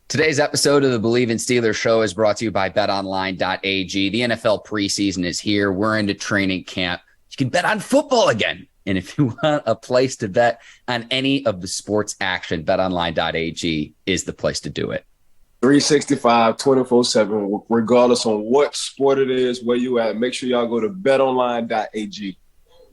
Today's episode of the Bleav in Steelers show is brought to you by betonline.ag. The NFL preseason is here. We're into training camp. You can bet on football again. And if you want a place to bet on any of the sports action, betonline.ag is the place to do it. 365, 24/7, regardless on what sport it is, where you at. Make sure y'all go to betonline.ag.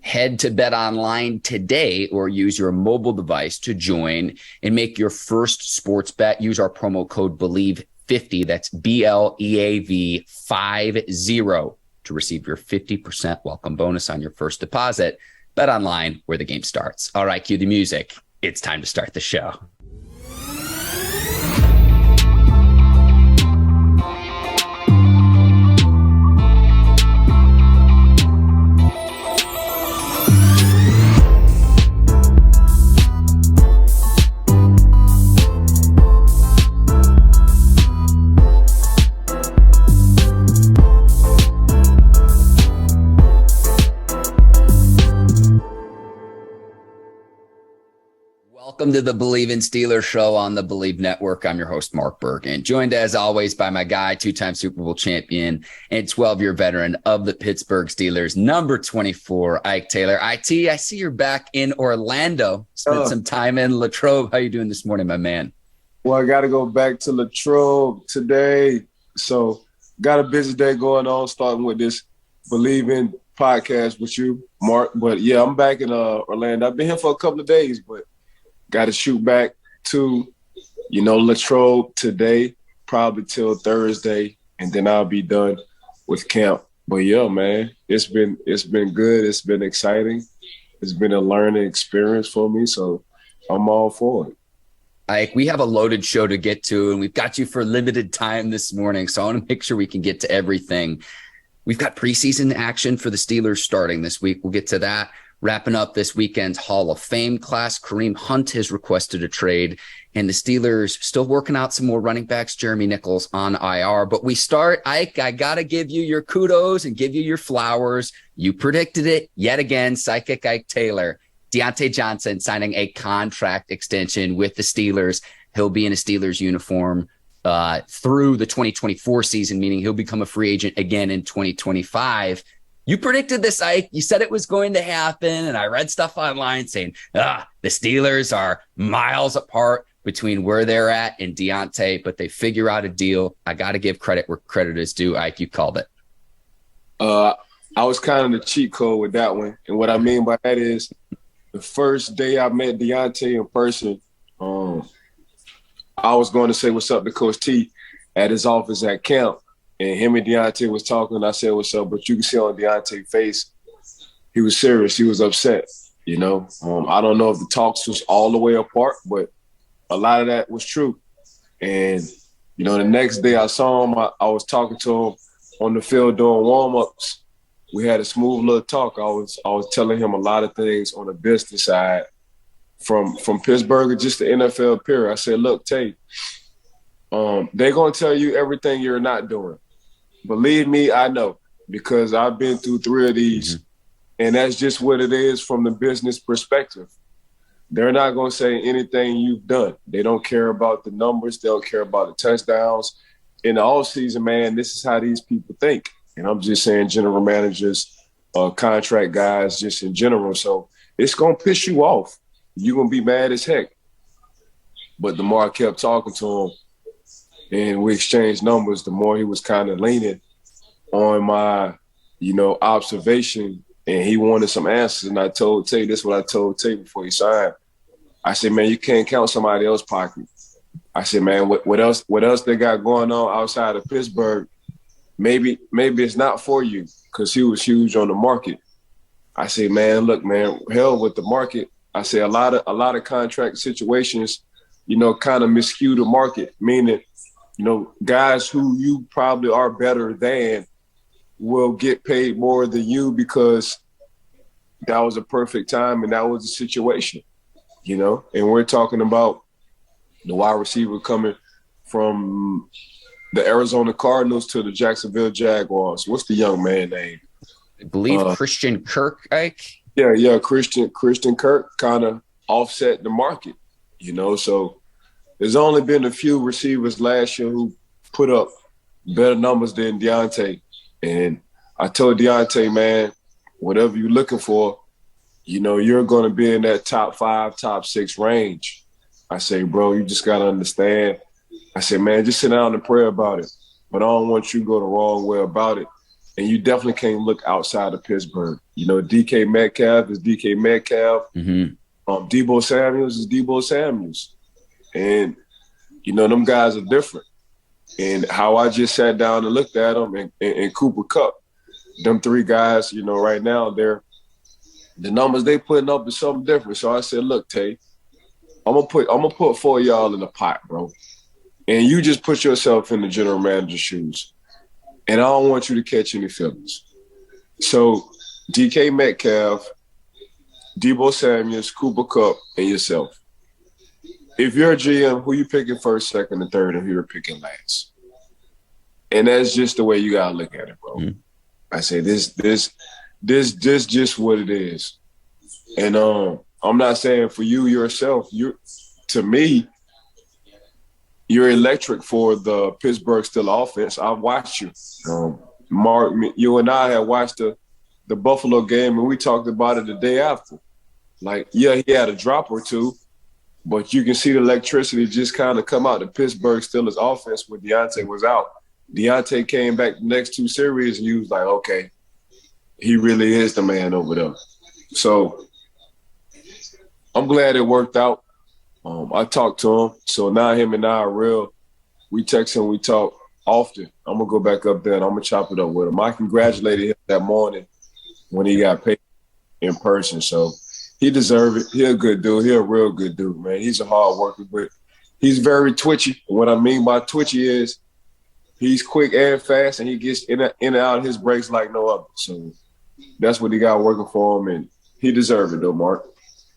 Head to BetOnline today or use your mobile device to join and make your first sports bet. Use our promo code Bleav50, that's BLEAV 50, to receive your 50% welcome bonus on your first deposit. BetOnline, where the game starts. All right, cue the music. It's time to start the show. Welcome to the Bleav in Steelers show on the Bleav Network. I'm your host, Mark Bergin, joined as always by my guy, two-time Super Bowl champion and 12-year veteran of the Pittsburgh Steelers, number 24, Ike Taylor. IT, I see you're back in Orlando. Spent some time in Latrobe. How you doing this morning, my man? Well, I got to go back to Latrobe today. So got a busy day going on, starting with this Bleav in podcast with you, Mark. But, yeah, I'm back in Orlando. I've been here for a couple of days, but got to shoot back to, Latrobe today, probably till Thursday, and then I'll be done with camp. But yeah, man, it's been good. It's been exciting. It's been a learning experience for me, so I'm all for it. Ike, we have a loaded show to get to, and we've got you for limited time this morning, so I want to make sure we can get to everything. We've got preseason action for the Steelers starting this week. We'll get to that. Wrapping up this weekend's Hall of Fame class, Kareem Hunt has requested a trade, and the Steelers still working out some more running backs, Jeremy McNichols on IR. But we start, Ike, I got to give you your kudos and give you your flowers. You predicted it yet again, Psychic Ike Taylor. Diontae Johnson signing a contract extension with the Steelers. He'll be in a Steelers uniform through the 2024 season, meaning he'll become a free agent again in 2025. You predicted this, Ike. You said it was going to happen, and I read stuff online saying, the Steelers are miles apart between where they're at and Diontae, but they figure out a deal. I got to give credit where credit is due, Ike. You called it. I was kind of the cheat code with that one, and what I mean by that is the first day I met Diontae in person, I was going to say what's up to Coach T at his office at camp. And him and Diontae was talking, and I said, what's up? But you can see on Diontae's face, he was serious. He was upset, I don't know if the talks was all the way apart, but a lot of that was true. And, the next day I saw him, I was talking to him on the field doing warm-ups. We had a smooth little talk. I was telling him a lot of things on the business side from Pittsburgh and just the NFL period. I said, look, Tate, they're going to tell you everything you're not doing. Believe me, I know, because I've been through 3 of these, and that's just what it is from the business perspective. They're not going to say anything you've done. They don't care about the numbers. They don't care about the touchdowns. In the offseason, man, this is how these people think. And I'm just saying general managers, contract guys, just in general. So it's going to piss you off. You're going to be mad as heck. But the more I kept talking to him, and we exchanged numbers, the more he was kind of leaning on my, observation, and he wanted some answers. And I told Tay, this is what I told Tay before he signed. I said, man, you can't count somebody else's pocket. I said, man, what else they got going on outside of Pittsburgh? Maybe it's not for you, because he was huge on the market. I said, man, look, man, hell with the market. I said a lot of contract situations, kind of miscue the market, meaning guys who you probably are better than will get paid more than you because that was a perfect time and that was the situation, and we're talking about the wide receiver coming from the Arizona Cardinals to the Jacksonville Jaguars. What's the young man name? I Bleav Christian Kirk, Ike. Yeah, Christian Kirk kind of offset the market, so there's only been a few receivers last year who put up better numbers than Diontae. And I told Diontae, man, whatever you're looking for, you're going to be in that top 5, top 6 range. I say, bro, you just got to understand. I said, man, just sit down and pray about it. But I don't want you to go the wrong way about it. And you definitely can't look outside of Pittsburgh. DK Metcalf is DK Metcalf. Mm-hmm. Deebo Samuels is Deebo Samuels. And, them guys are different. And how I just sat down and looked at them and Cooper Kupp, them 3 guys, right now, the numbers they putting up is something different. So I said, look, Tay, I'm gonna put 4 of y'all in the pot, bro. And you just put yourself in the general manager's shoes. And I don't want you to catch any feelings. So DK Metcalf, Deebo Samuels, Cooper Kupp, and yourself. If you're a GM, who you picking first, second, and third, and who you're picking last? And that's just the way you gotta look at it, bro. Mm-hmm. I say this just what it is. And I'm not saying for you yourself. To me, you're electric for the Pittsburgh Steelers offense. I've watched you. Mark, you and I had watched the Buffalo game, and we talked about it the day after. Like, yeah, he had a drop or two, but you can see the electricity just kind of come out the Pittsburgh Steelers offense when Diontae was out. Diontae came back the next 2 series, and you was like, okay, he really is the man over there. So I'm glad it worked out. I talked to him, so now him and I are real. We text and we talk often. I'm going to go back up there and I'm going to chop it up with him. I congratulated him that morning when he got paid in person. So he deserved it. He's a good dude. He's a real good dude, man. He's a hard worker, but he's very twitchy. What I mean by twitchy is he's quick and fast, and he gets in and out of his breaks like no other. So that's what he got working for him, and he deserved it, though, Mark.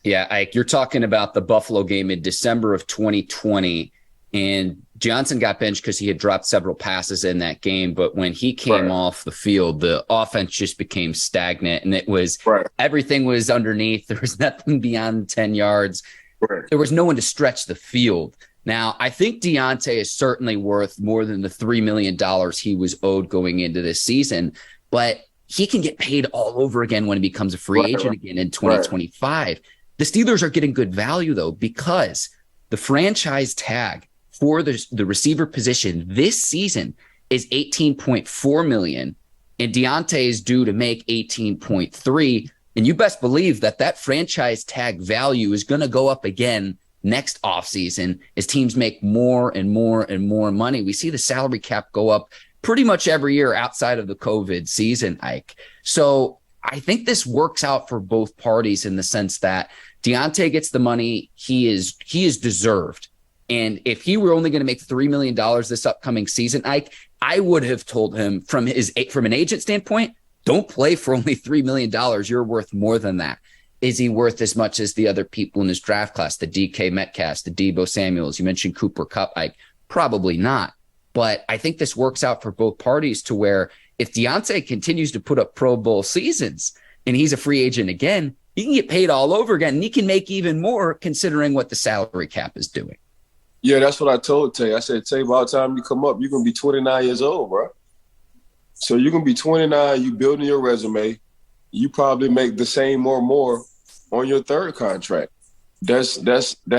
Yeah, Ike, you're talking about the Buffalo game in December of 2020, and Johnson got benched because he had dropped several passes in that game. But when he came off the field, the offense just became stagnant, and it was everything was underneath. There was nothing beyond 10 yards. There was no one to stretch the field. Now, I think Diontae is certainly worth more than the $3 million he was owed going into this season, but he can get paid all over again when he becomes a free agent again in 2025. The Steelers are getting good value, though, because the franchise tag for the receiver position this season is $18.4 million, and Diontae is due to make $18.3. And you best believe that franchise tag value is going to go up again next offseason as teams make more and more and more money. We see the salary cap go up pretty much every year outside of the COVID season, Ike. So I think this works out for both parties in the sense that Diontae gets the money he is deserved. And if he were only going to make $3 million this upcoming season, Ike, I would have told him from an agent standpoint, don't play for only $3 million. You're worth more than that. Is he worth as much as the other people in his draft class, the DK Metcalf, the Deebo Samuels? You mentioned Cooper Kupp, Ike. Probably not. But I think this works out for both parties to where if Diontae continues to put up Pro Bowl seasons and he's a free agent again, he can get paid all over again, and he can make even more considering what the salary cap is doing. Yeah, that's what I told Tay. I said, Tay, by the time you come up, you're going to be 29 years old, bro. So you're going to be 29, you building your resume. You probably make the same or more on your third contract. That's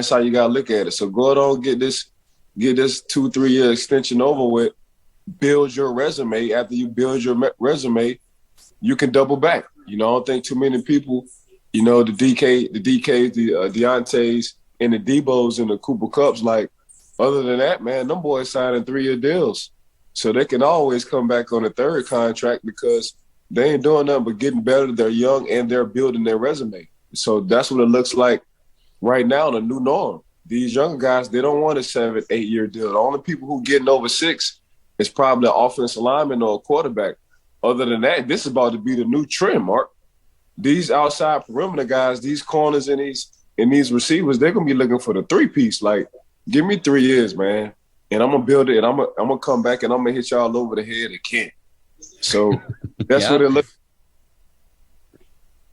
how you got to look at it. So go ahead and get this 2-3 year extension over with. Build your resume. After you build your resume, you can double back. I don't think too many people, the DKs, the Diontaes, and the Deebos and the Cooper Kupps, like, other than that, man, them boys signing 3-year deals. So they can always come back on a third contract because they ain't doing nothing but getting better. They're young and they're building their resume. So that's what it looks like right now, the new norm. These young guys, they don't want a 7-8 year deal. The only people who getting over 6 is probably an offensive lineman or a quarterback. Other than that, this is about to be the new trend, Mark. These outside perimeter guys, these corners and these receivers, they're gonna be looking for the 3-piece. Like, give me 3 years, man, and I'm gonna build it, and I'm gonna come back and I'm gonna hit y'all over the head again. So that's what it looks.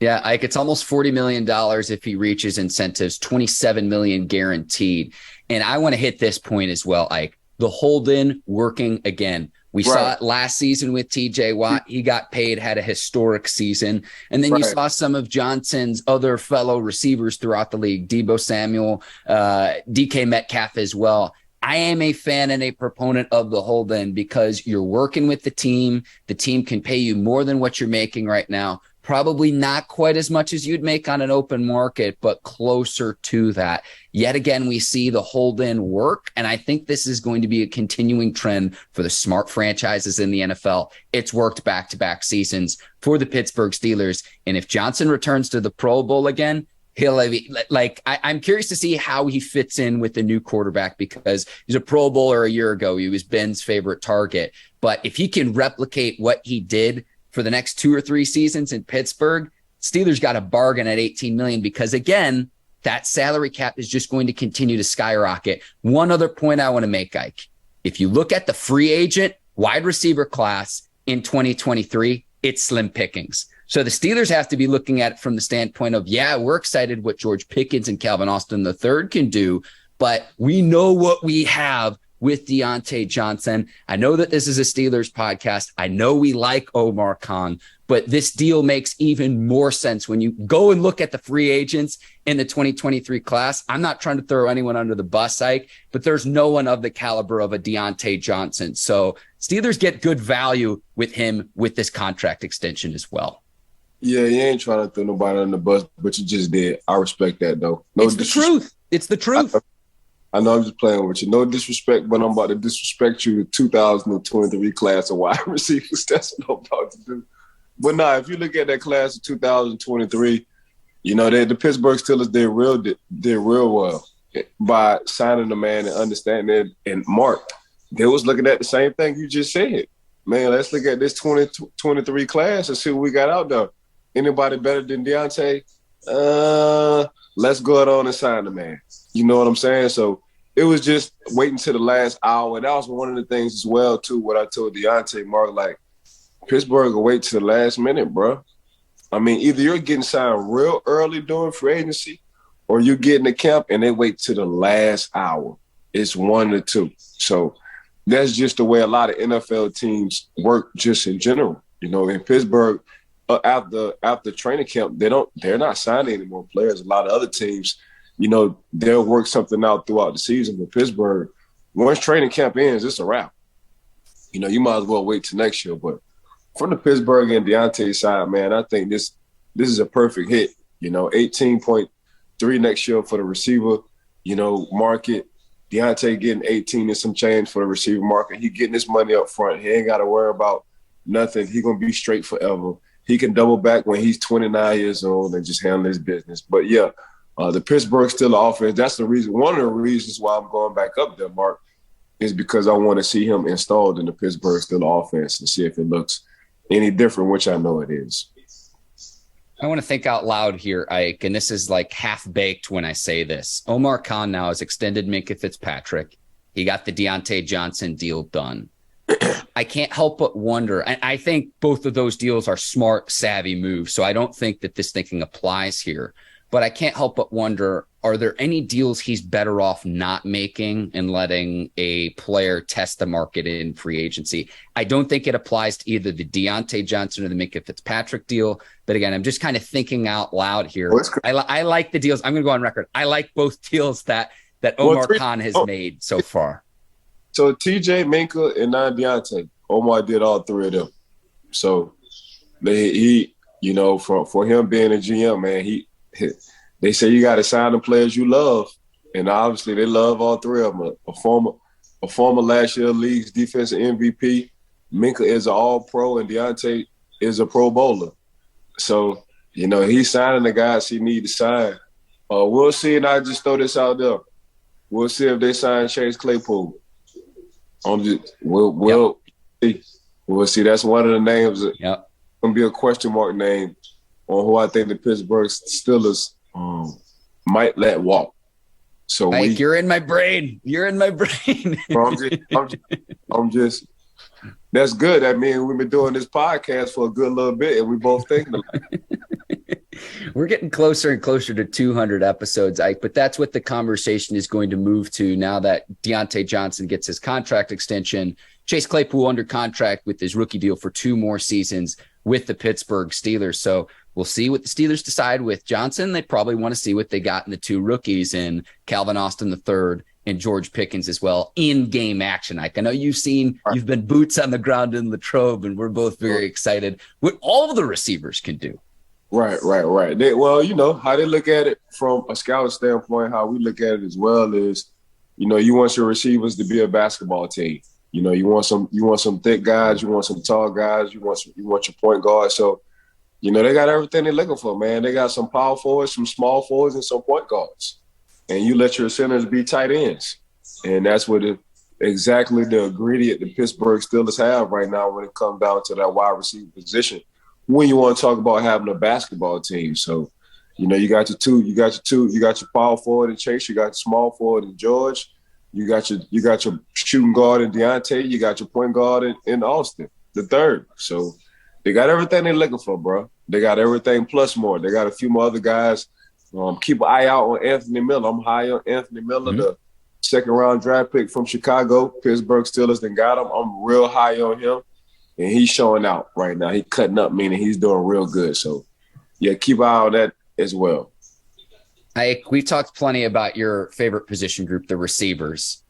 Yeah, Ike, it's almost $40 million if he reaches incentives, $27 million guaranteed. And I want to hit this point as well, Ike. The hold-in working again. We saw it last season with TJ Watt. He got paid, had a historic season. And then you saw some of Johnson's other fellow receivers throughout the league, Deebo Samuel, DK Metcalf as well. I am a fan and a proponent of the hold-in because you're working with the team. The team can pay you more than what you're making right now. Probably not quite as much as you'd make on an open market, but closer to that. Yet again, we see the hold-in work, and I think this is going to be a continuing trend for the smart franchises in the NFL. It's worked back-to-back seasons for the Pittsburgh Steelers, and if Johnson returns to the Pro Bowl again, I'm curious to see how he fits in with the new quarterback because he's a Pro Bowler a year ago. He was Ben's favorite target. But if he can replicate what he did for the next 2 or 3 seasons in Pittsburgh, Steelers got a bargain at $18 million because, again, that salary cap is just going to continue to skyrocket. One other point I want to make, Ike. If you look at the free agent wide receiver class in 2023, it's slim pickings. So the Steelers have to be looking at it from the standpoint of, yeah, we're excited what George Pickens and Calvin Austin III can do, but we know what we have with Diontae Johnson. I know that this is a Steelers podcast. I know we like Omar Khan, but this deal makes even more sense when you go and look at the free agents in the 2023 class. I'm not trying to throw anyone under the bus, Ike, but there's no one of the caliber of a Diontae Johnson. So Steelers get good value with him with this contract extension as well. Yeah, you ain't trying to throw nobody under the bus, but you just did. I respect that, though. It's the truth. It's the truth. I know I'm just playing with you. No disrespect, but I'm about to disrespect you. The 2023 class of wide receivers. That's what I'm about to do. But nah, if you look at that class of 2023, you know, the Pittsburgh Steelers did real well by signing the man and understanding it. And Mark, they was looking at the same thing you just said. Man, let's look at this 2023 class and see what we got out there. Anybody better than Diontae? Let's go on and sign the man. You know what I'm saying? So it was just waiting to the last hour. And that was one of the things as well, too, what I told Diontae, Mark, like, Pittsburgh will wait to the last minute, bro. I mean, either you're getting signed real early during free agency or you're getting the camp and they wait to the last hour. It's one or two. So that's just the way a lot of NFL teams work just in general. You know, in Pittsburgh, after training camp, they're not signing any more players. A lot of other teams, you know, they'll work something out throughout the season. But Pittsburgh, once training camp ends, it's a wrap. You know, you might as well wait till next year. But from the Pittsburgh and Diontae side, man, I think this is a perfect hit. You know, 18.3 next year for the receiver, you know, market. Diontae getting 18 and some change for the receiver market. He getting his money up front. He ain't got to worry about nothing. He going to be straight forever. He can double back when he's 29 years old and just handle his business. But, yeah, the Pittsburgh Steelers offense, that's the reason. One of the reasons why I'm going back up there, Mark, is because I want to see him installed in the Pittsburgh Steelers offense and see if it looks any different, which I know it is. I want to think out loud here, Ike, and this is like half-baked when I say this. Omar Khan now has extended Minkah Fitzpatrick. He got the Diontae Johnson deal done. I can't help but wonder, and I think both of those deals are smart, savvy moves, so I don't think that this thinking applies here. But I can't help but wonder, are there any deals he's better off not making and letting a player test the market in free agency? I don't think it applies to either the Diontae Johnson or the Minkah Fitzpatrick deal. But again, I'm just kind of thinking out loud here. I like the deals. I'm going to go on record. I like both deals that Omar Khan has made so far. So TJ, Minkah, and now Diontae, Omar did all three of them. So he you know, for him being a GM, man, they say you got to sign the players you love, and obviously they love all three of them. A former last year league's defensive MVP, Minkah is an All-Pro, and Diontae is a Pro Bowler. So, you know, he's signing the guys he need to sign. We'll see, and I just throw this out there. We'll see if they sign Chase Claypool. We'll see. We'll see. That's one of the names. Yep. Going to be a question mark name on who I think the Pittsburgh Steelers might let walk. So Mike, you're in my brain. You're in my brain. I'm just. That's good. I mean, we've been doing this podcast for a good little bit, and we both think. We're getting closer and closer to 200 episodes, Ike, but that's what the conversation is going to move to now that Diontae Johnson gets his contract extension. Chase Claypool under contract with his rookie deal for 2 more seasons with the Pittsburgh Steelers. So we'll see what the Steelers decide with Johnson. They probably want to see what they got in the 2 rookies in Calvin Austin III and George Pickens as well in game action. Ike, I know you've been boots on the ground in Latrobe, and we're both very excited what all of the receivers can do. Right. Well, how they look at it from a scout standpoint, how we look at it as well is, you want your receivers to be a basketball team. You want some thick guys, you want some tall guys, you want your point guard. So, they got everything they're looking for, man. They got some power forwards, some small forwards, and some point guards. And you let your centers be tight ends. And that's exactly the ingredient the Pittsburgh Steelers have right now when it comes down to that wide receiver position. When you want to talk about having a basketball team. So, you got your power forward in Chase, you got your small forward in George, you got your shooting guard in Diontae, you got your point guard in Austin, the third. So they got everything they're looking for, bro. They got everything plus more. They got a few more other guys. Keep an eye out on Anthony Miller. I'm high on Anthony Miller, the second-round draft pick from Chicago. Pittsburgh Steelers then got him. I'm real high on him. And he's showing out right now. He's cutting up, meaning he's doing real good. So, yeah, keep an eye on that as well. We've talked plenty about your favorite position group, the receivers.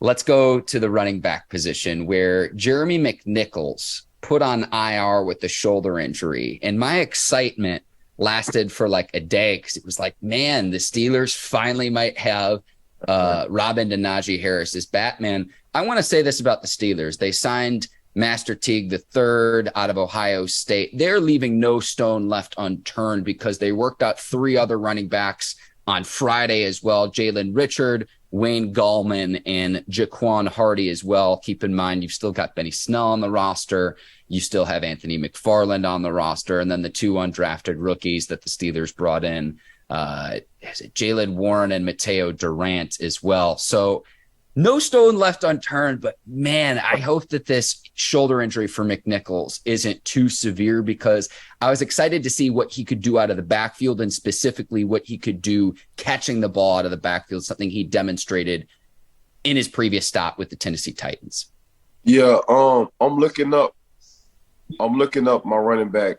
Let's go to the running back position where Jeremy McNichols put on IR with the shoulder injury. And my excitement lasted for like a day because it was like, man, the Steelers finally might have Robin to Najee Harris as Batman. I want to say this about the Steelers. They signed Master Teague III out of Ohio State. They're leaving no stone left unturned because they worked out 3 other running backs on Friday as well. Jalen Richard, Wayne Gallman, and Jaquan Hardy as well. Keep in mind, you've still got Benny Snell on the roster. You still have Anthony McFarland on the roster. And then the 2 undrafted rookies that the Steelers brought in, Jalen Warren and Mateo Durant as well. So no stone left unturned, but man, I hope that this shoulder injury for McNichols isn't too severe because I was excited to see what he could do out of the backfield and specifically what he could do catching the ball out of the backfield, something he demonstrated in his previous stop with the Tennessee Titans. Yeah, I'm looking up my running back.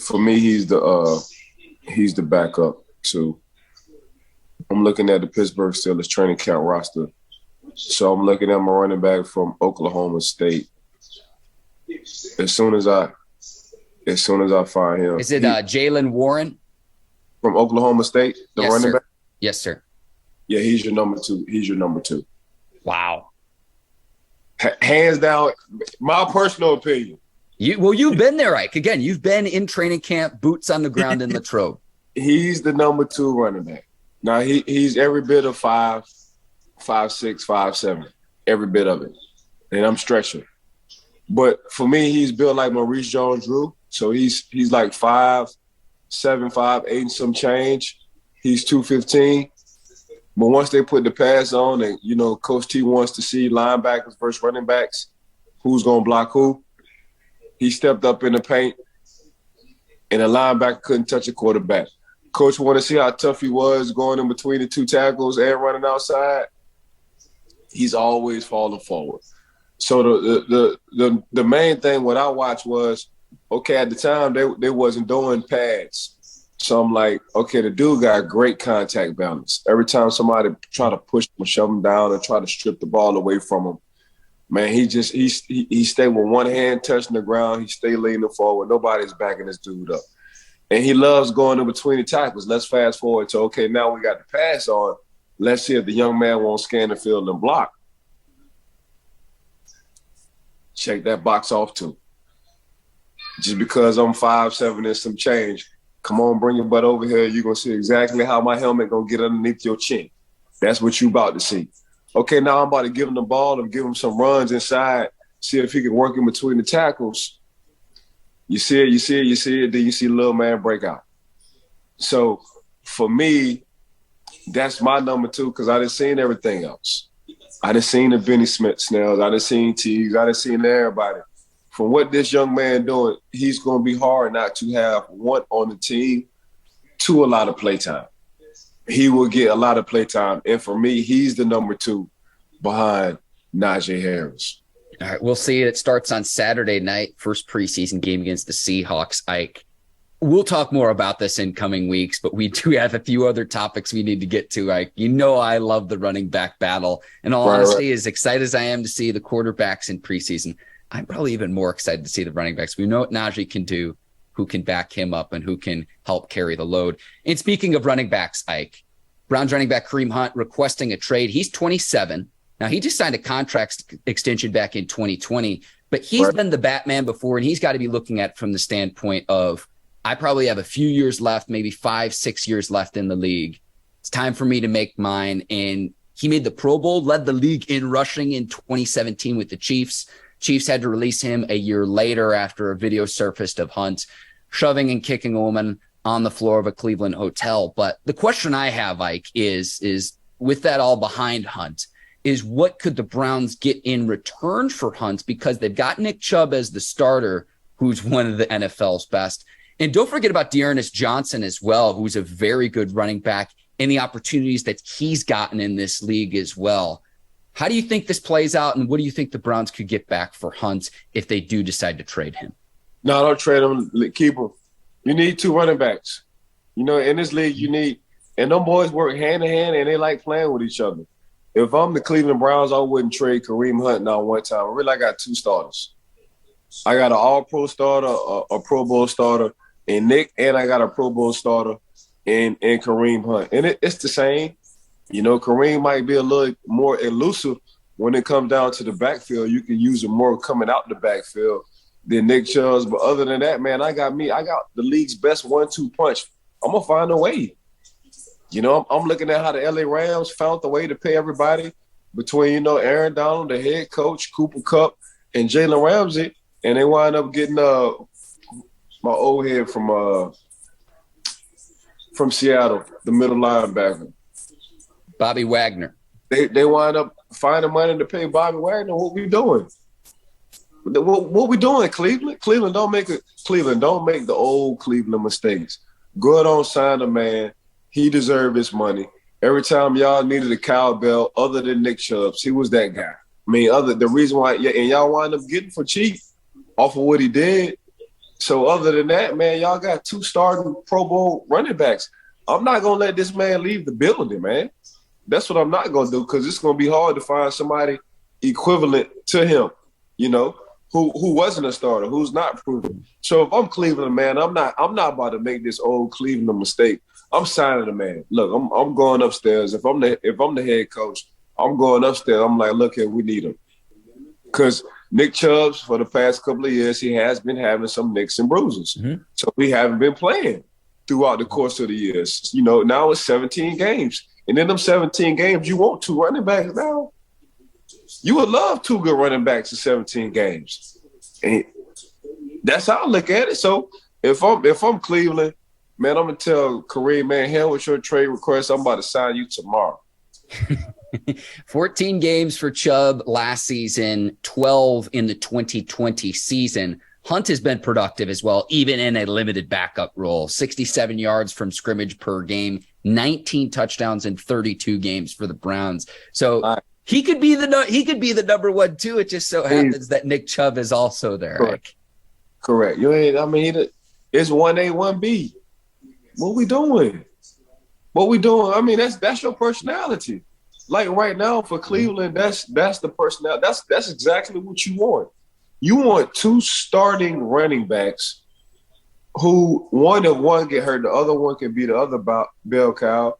For me, he's the backup too. I'm looking at the Pittsburgh Steelers training camp roster. So I'm looking at my running back from Oklahoma State. As soon as I find him. Is it Jalen Warren? From Oklahoma State, the yes, running sir. back? Yes, sir. Yeah, he's your number 2. Wow. Hands down, my personal opinion. You've been there, Ike. Again, you've been in training camp, boots on the ground in Latrobe. He's the number 2 running back. Now, he's every bit of 5'6", 5'7", every bit of it. And I'm stretching. But for me, he's built like Maurice Jones-Drew. So he's like 5'7", 5'8", and some change. He's 215. But once they put the pass on and, Coach T wants to see linebackers versus running backs, who's going to block who, he stepped up in the paint, and the linebacker couldn't touch a quarterback. Coach wanted to see how tough he was going in between the 2 tackles and running outside. He's always falling forward. So the main thing what I watched was, okay, at the time they wasn't doing pads. So I'm like, okay, the dude got great contact balance. Every time somebody try to push him, shove him down, and try to strip the ball away from him, man, he stayed with one hand touching the ground. He stayed leaning forward. Nobody's backing this dude up. And he loves going in between the tackles. Let's fast forward to, okay, now we got the pass on. Let's see if the young man won't scan the field and block. Check that box off too. Just because I'm 5'7" and some change, come on, bring your butt over here. You're going to see exactly how my helmet going to get underneath your chin. That's what you about to see. Okay, now I'm about to give him the ball and give him some runs inside, see if he can work in between the tackles. You see it, then you see little man break out. So for me, that's my number 2 because I done seen everything else. I done seen the Benny Snells. I done seen Teagues. I done seen everybody. from what this young man doing, he's going to be hard not to have one on the team to a lot of playtime. He will get a lot of playtime. And for me, he's the number 2 behind Najee Harris. All right, we'll see. It starts on Saturday night, first preseason game against the Seahawks. Ike, we'll talk more about this in coming weeks, but we do have a few other topics we need to get to. Ike, you know I love the running back battle. And all honesty, as excited as I am to see the quarterbacks in preseason, I'm probably even more excited to see the running backs. We know what Najee can do, who can back him up, and who can help carry the load. And speaking of running backs, Ike, Browns running back Kareem Hunt requesting a trade. He's 27. Now, he just signed a contract extension back in 2020, but he's been the Batman before, and he's got to be looking at from the standpoint of, I probably have a few years left, maybe 5-6 years left in the league. It's time for me to make mine. And he made the Pro Bowl, led the league in rushing in 2017 with the Chiefs. Chiefs had to release him a year later after a video surfaced of Hunt shoving and kicking a woman on the floor of a Cleveland hotel. But the question I have, Ike, is with that all behind Hunt, is what could the Browns get in return for Hunt? Because they've got Nick Chubb as the starter, who's one of the NFL's best. And don't forget about Diontae Johnson as well, who's a very good running back, and the opportunities that he's gotten in this league as well. How do you think this plays out, and what do you think the Browns could get back for Hunt if they do decide to trade him? No, don't trade him. Keep him. You need 2 running backs. You know, in this league, you need – and them boys work hand in hand, and they like playing with each other. If I'm the Cleveland Browns, I wouldn't trade Kareem Hunt now one time. Really, I got 2 starters. I got an all-pro starter, a Pro Bowl starter in Nick, and I got a Pro Bowl starter in Kareem Hunt. And it's the same. You know, Kareem might be a little more elusive when it comes down to the backfield. You can use him more coming out the backfield than Nick Chubb. But other than that, man, I got the league's best 1-2 punch. I'm going to find a way. You know, I'm looking at how the LA Rams found the way to pay everybody between, you know, Aaron Donald, the head coach, Cooper Kupp, and Jalen Ramsey. And they wind up getting my old head from Seattle, the middle linebacker. Bobby Wagner. They wind up finding money to pay Bobby Wagner. What we doing? What we doing, Cleveland? Cleveland don't make the old Cleveland mistakes. Go ahead on, sign a man. He deserved his money. Every time y'all needed a cowbell, other than Nick Chubb, he was that guy. I mean, the reason why, and y'all wind up getting for cheap off of what he did. So other than that, man, y'all got 2 starting Pro Bowl running backs. I'm not gonna let this man leave the building, man. That's what I'm not gonna do, because it's gonna be hard to find somebody equivalent to him, you know, who wasn't a starter, who's not proven. So if I'm Cleveland, man, I'm not about to make this old Cleveland mistake. I'm signing a man. Look, I'm going upstairs. If I'm the head coach, I'm going upstairs. I'm like, look here, we need him. Because Nick Chubb, for the past couple of years, he has been having some nicks and bruises. Mm-hmm. So we haven't been playing throughout the course of the years. You know, now it's 17 games. And in them 17 games, you want 2 running backs now? You would love 2 good running backs in 17 games. And that's how I look at it. So if I'm Cleveland, man, I'm going to tell Kareem, man, hell with your trade request. I'm about to sign you tomorrow. 14 games for Chubb last season, 12 in the 2020 season. Hunt has been productive as well, even in a limited backup role. 67 yards from scrimmage per game, 19 touchdowns in 32 games for the Browns. So he could be the number 1 too. It just so happens that Nick Chubb is also there. Correct. It's 1A, 1B. What we doing? I mean, that's your personality. Like right now for Cleveland, that's the personality. That's exactly what you want. You want 2 starting running backs who if one get hurt, the other one can be the other bell cow.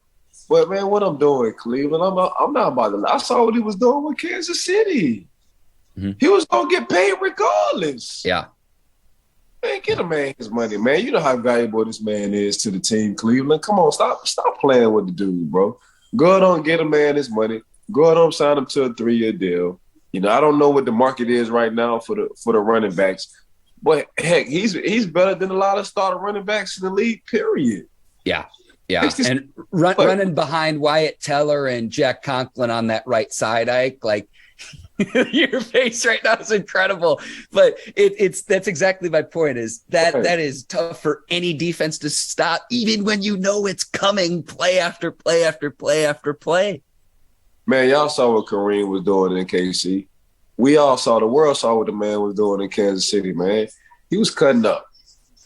But man, what I'm doing, Cleveland, I'm not about to. I saw what he was doing with Kansas City. Mm-hmm. He was gonna get paid regardless. Yeah. Man, get a man his money, man. You know how valuable this man is to the team, Cleveland. Come on, stop playing with the dude, bro. Go ahead on, get a man his money. Go ahead on, sign him to a 3-year deal. You know, I don't know what the market is right now for the running backs, but heck, he's better than a lot of starter running backs in the league. Period. Yeah. And running behind Wyatt Teller and Jack Conklin on that right side, Ike. Like Your face right now is incredible, but that's exactly my point. Is that is tough for any defense to stop, even when you know it's coming, play after play after play after play. Man, y'all saw what Kareem was doing in KC. The world saw what the man was doing in Kansas City. Man, he was cutting up.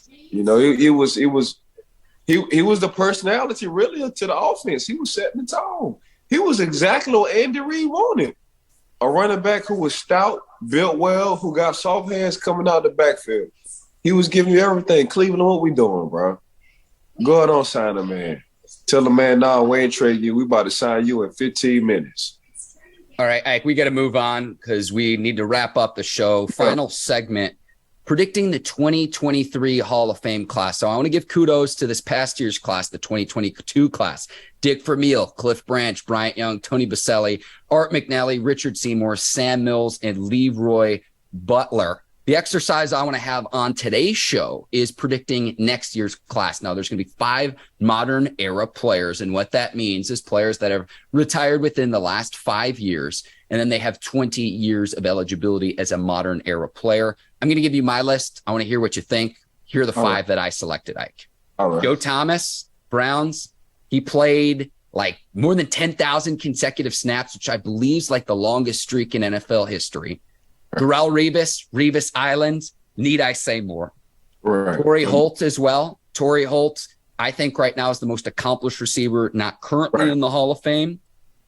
You know, he was the personality really to the offense. He was setting the tone. He was exactly what Andy Reid wanted. A running back who was stout, built well, who got soft hands coming out the backfield. He was giving you everything. Cleveland, what we doing, bro? Go ahead on, sign the man. Tell the man, nah, we ain't trading you. We about to sign you in 15 minutes. All right, Ike, we got to move on because we need to wrap up the show. Final segment, predicting the 2023 Hall of Fame class. So I want to give kudos to this past year's class, the 2022 class. Dick Vermeil, Cliff Branch, Bryant Young, Tony Baselli, Art McNally, Richard Seymour, Sam Mills, and Leroy Butler. The exercise I want to have on today's show is predicting next year's class. Now, there's going to be 5 modern era players, and what that means is players that have retired within the last 5 years, and then they have 20 years of eligibility as a modern era player. I'm going to give you my list. I want to hear what you think. Here are the 5 that I selected, Ike. Joe Thomas, Browns. He played like more than 10,000 consecutive snaps, which I believe is like the longest streak in NFL history. Darrelle Revis Island. Need I say more? Right. Torrey Holt as well. Torrey Holt, I think right now is the most accomplished receiver, not currently in the Hall of Fame.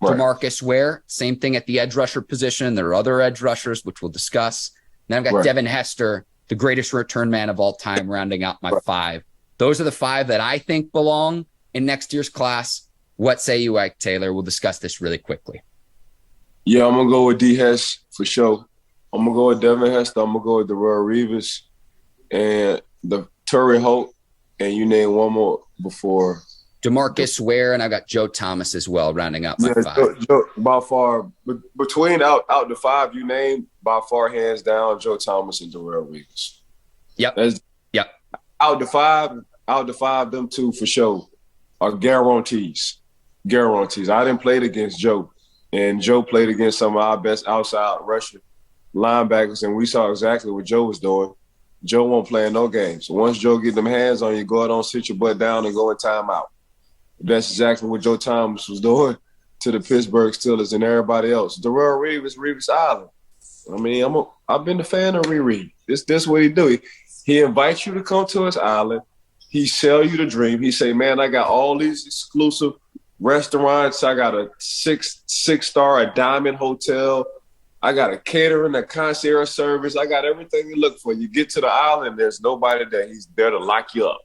Right. DeMarcus Ware, same thing at the edge rusher position. There are other edge rushers, which we'll discuss. Then I've got Devin Hester, the greatest return man of all time, rounding out my 5. Those are the 5 that I think belong in next year's class. What say you, Ike Taylor? We'll discuss this really quickly. Yeah, I'm going to go with D. Hess for sure. I'm going to go with Devin Hester. I'm going to go with Darrelle Revis and the Torrey Holt. And you name one more before. DeMarcus Ware, and I've got Joe Thomas as well, rounding out my 5. Joe, by far, between out the 5 you named, by far, hands down, Joe Thomas and Darrelle Revis. Yep. Out the 5, them 2 for sure are guarantees. Guarantees. I didn't play against Joe, and Joe played against some of our best outside rusher linebackers, and we saw exactly what Joe was doing. Joe won't play in no games. So once Joe get them hands on you, go out on, sit your butt down, and go in timeout. That's exactly what Joe Thomas was doing to the Pittsburgh Steelers and everybody else. Darrelle Revis Island. I mean, I've been a fan of Reed. This what he do. He invites you to come to his island. He sell you the dream. He say, man, I got all these exclusive restaurants. I got a six-star, a diamond hotel. I got a catering, a concierge service. I got everything you look for. You get to the island, there's nobody there. He's there to lock you up.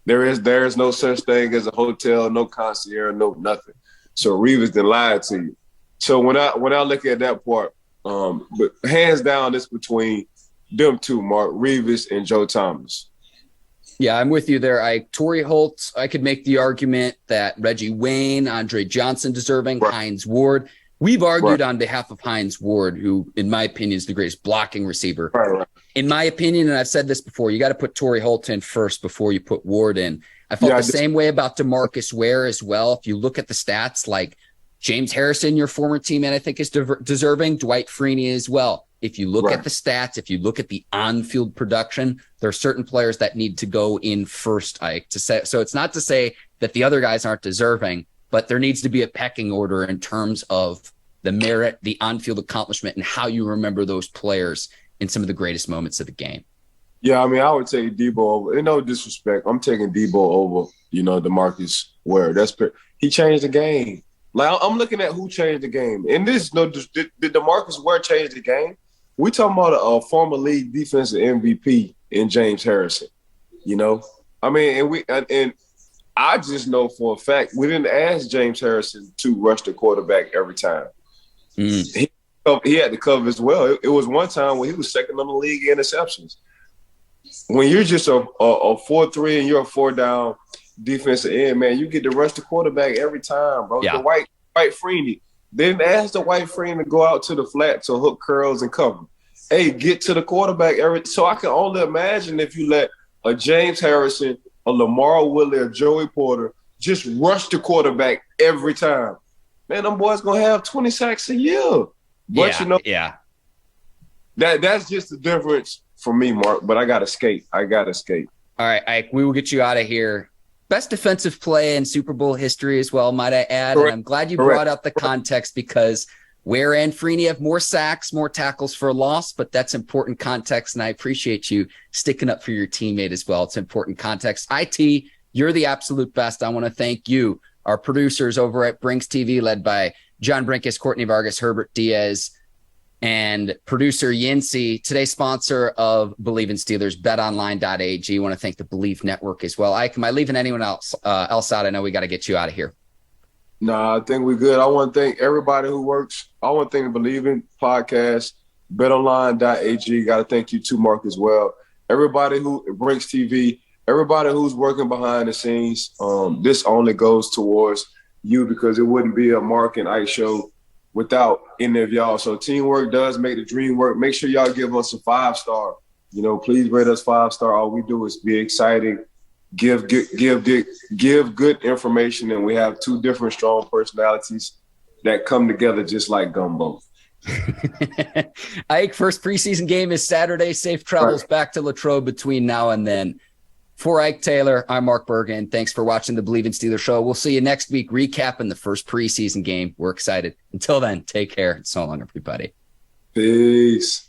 There is no such thing as a hotel, no concierge, no nothing. So Revis didn't lie to you. So when I look at that part, but hands down, it's between them 2, Mark, Revis and Joe Thomas. Yeah, I'm with you there. Torrey Holt, I could make the argument that Reggie Wayne, Andre Johnson deserving, Hines Ward. We've argued on behalf of Hines Ward, who, in my opinion, is the greatest blocking receiver. Right. In my opinion, and I've said this before, you got to put Torrey Holt in first before you put Ward in. I felt the same way about DeMarcus Ware as well. If you look at the stats, like James Harrison, your former teammate, I think is deserving. Dwight Freeney as well. If you look at the stats, if you look at the on-field production, there are certain players that need to go in first, Ike. So it's not to say that the other guys aren't deserving, but there needs to be a pecking order in terms of the merit, the on-field accomplishment, and how you remember those players in some of the greatest moments of the game. Yeah, I mean, I would take Debo over. No disrespect, I'm taking Debo over, DeMarcus Ware. He changed the game. Like, I'm looking at who changed the game. And did DeMarcus Ware change the game? We talking about a former league defensive MVP in James Harrison. I mean, and I just know for a fact we didn't ask James Harrison to rush the quarterback every time. He had to cover as well. It was one time when he was second on the league in interceptions. When you're just a 4-3 and you're a 4-down defensive end, man, you get to rush the quarterback every time, bro. Yeah. The White Freeney. They didn't ask the White Freeney to go out to the flat to hook curls and cover. Hey, get to the quarterback so I can only imagine if you let a James Harrison, a Lamar Willie, a Joey Porter just rush the quarterback every time. Man, them boys going to have 20 sacks a year. But yeah. That's just the difference for me, Mark. But I got to skate. All right, Ike, we will get you out of here. Best defensive play in Super Bowl history as well, might I add. Correct. And I'm glad you brought up the context because Ware and Freeney have more sacks, more tackles for loss, but that's important context, and I appreciate you sticking up for your teammate as well. It's important context. IT, you're the absolute best. I want to thank you, our producers over at Brinks TV, led by John Brinkus, Courtney Vargas, Herbert Diaz, and producer Yincy, today's sponsor of Bleav in Steelers, betonline.ag. I want to thank the Bleav Network as well. Ike, am I leaving anyone else out? I know we got to get you out of here. No, I think we're good. I want to thank everybody who works. I want to thank the Bleav in podcast, betonline.ag. Got to thank you too, Mark, as well. Everybody who Brinks TV, everybody who's working behind the scenes. This only goes towards you because it wouldn't be a Mark and Ike show without any of y'all. So teamwork does make the dream work. Make sure y'all give us a 5-star. Please rate us 5-star. All we do is be exciting, give good information, and we have two different strong personalities that come together just like gumbo. Ike, first preseason game is Saturday. Safe travels back to Latrobe between now and then. For Ike Taylor, I'm Mark Bergin. Thanks for watching the Bleav in Steelers show. We'll see you next week recapping the first preseason game. We're excited. Until then, take care. So long, everybody. Peace.